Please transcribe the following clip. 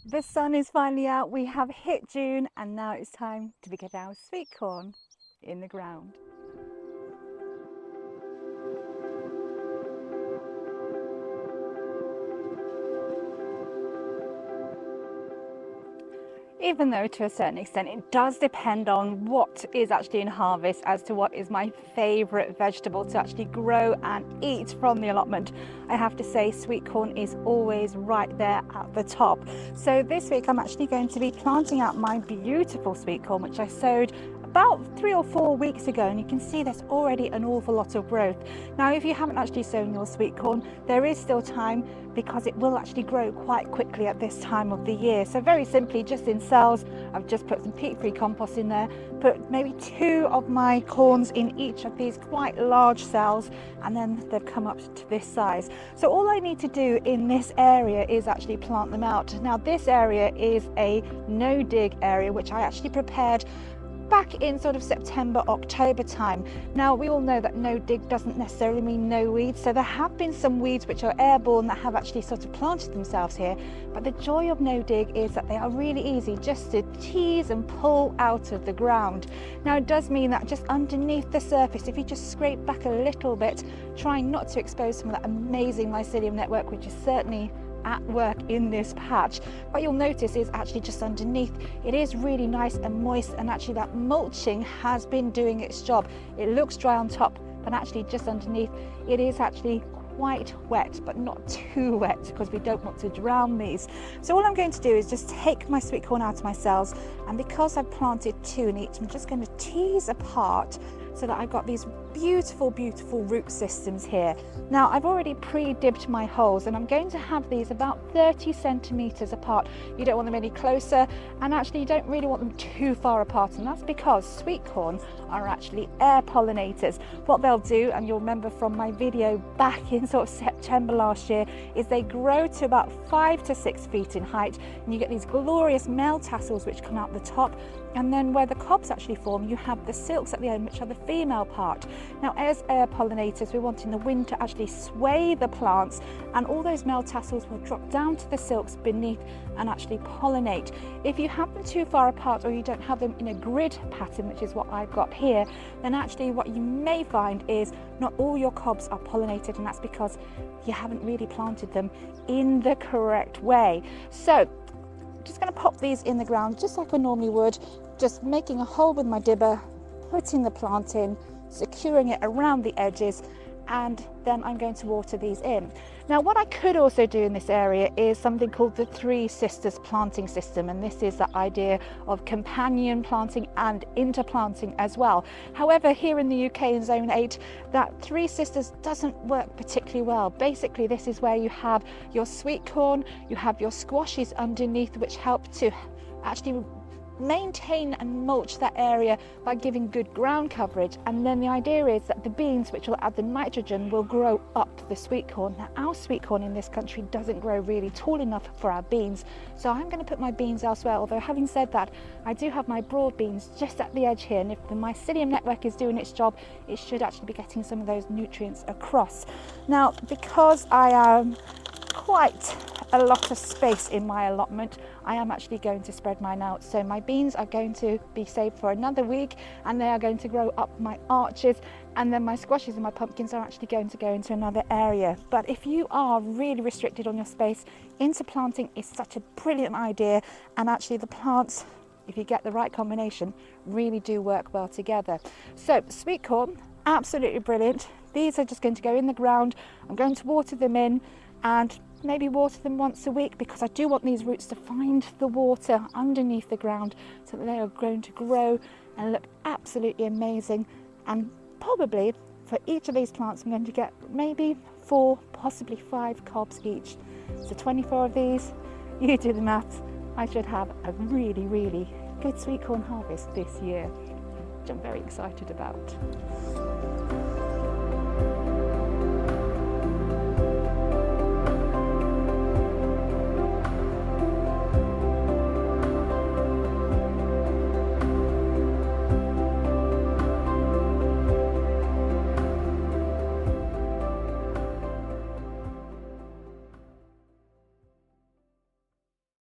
The sun is finally out, we have hit June, and now it's time to get our sweet corn in the ground. Even though to a certain extent it does depend on what is actually in harvest as to what is my favourite vegetable to actually grow and eat from the allotment, I have to say sweet corn is always right there at the top. So this week I'm actually going to be planting out my beautiful sweet corn, which I sowed about 3 or 4 weeks ago, and you can see there's already an awful lot of growth. Now if you haven't actually sown your sweet corn, there is still time because it will actually grow quite quickly at this time of the year. So very simply, just in cells, I've just put some peat-free compost in there, put maybe 2 of my corns in each of these quite large cells, and then they've come up to this size. So all I need to do in this area is actually plant them out. Now this area is a no-dig area, which I actually prepared back in sort of September, October time. Now we all know that no dig doesn't necessarily mean no weeds, so there have been some weeds which are airborne that have actually sort of planted themselves here, but the joy of no dig is that they are really easy just to tease and pull out of the ground. Now it does mean that just underneath the surface, if you just scrape back a little bit, trying not to expose some of that amazing mycelium network, which is certainly at work in this patch, what you'll notice is actually just underneath it is really nice and moist, and actually that mulching has been doing its job. It looks dry on top, but actually just underneath it is actually quite wet, but not too wet because we don't want to drown these. So all I'm going to do is just take my sweet corn out of my cells, and because I've planted 2 in each, I'm just going to tease apart so that I've got these beautiful root systems here. Now I've already pre-dibbed my holes, and I'm going to have these about 30 centimeters apart. You don't want them any closer, and actually you don't really want them too far apart, and that's because sweet corn are actually air pollinators. What they'll do, and you'll remember from my video back in sort of September last year, is they grow to about 5 to 6 feet in height, and you get these glorious male tassels which come out the top, and then where the cobs actually form, you have the silks at the end, which are the female part. Now as air pollinators, we're wanting the wind to actually sway the plants, and all those male tassels will drop down to the silks beneath and actually pollinate. If you have them too far apart, or you don't have them in a grid pattern, which is what I've got here, then actually what you may find is not all your cobs are pollinated, and that's because you haven't really planted them in the correct way. So just going to pop these in the ground just like I normally would, just making a hole with my dibber, putting the plant in, securing it around the edges, and then I'm going to water these in. Now what I could also do in this area is something called the 3 sisters planting system, and this is the idea of companion planting and interplanting as well. However, here in the UK in zone 8, that 3 sisters doesn't work particularly well. Basically this is where you have your sweet corn, you have your squashes underneath, which help to actually maintain and mulch that area by giving good ground coverage, and then the idea is that the beans, which will add the nitrogen, will grow up the sweet corn. Now our sweet corn in this country doesn't grow really tall enough for our beans, so I'm going to put my beans elsewhere, although having said that, I do have my broad beans just at the edge here, and if the mycelium network is doing its job, it should actually be getting some of those nutrients across. Now because I am quite a lot of space in my allotment, I am actually going to spread mine out. So my beans are going to be saved for another week, and they are going to grow up my arches, and then my squashes and my pumpkins are actually going to go into another area. But if you are really restricted on your space, interplanting is such a brilliant idea, and actually the plants, if you get the right combination, really do work well together. So sweet corn, absolutely brilliant. These are just going to go in the ground. I'm going to water them in, and maybe water them once a week, because I do want these roots to find the water underneath the ground so that they are going to grow and look absolutely amazing. And probably for each of these plants I'm going to get maybe 4, possibly 5 cobs each. So 24 of these, you do the maths, I should have a really good sweet corn harvest this year, which I'm very excited about.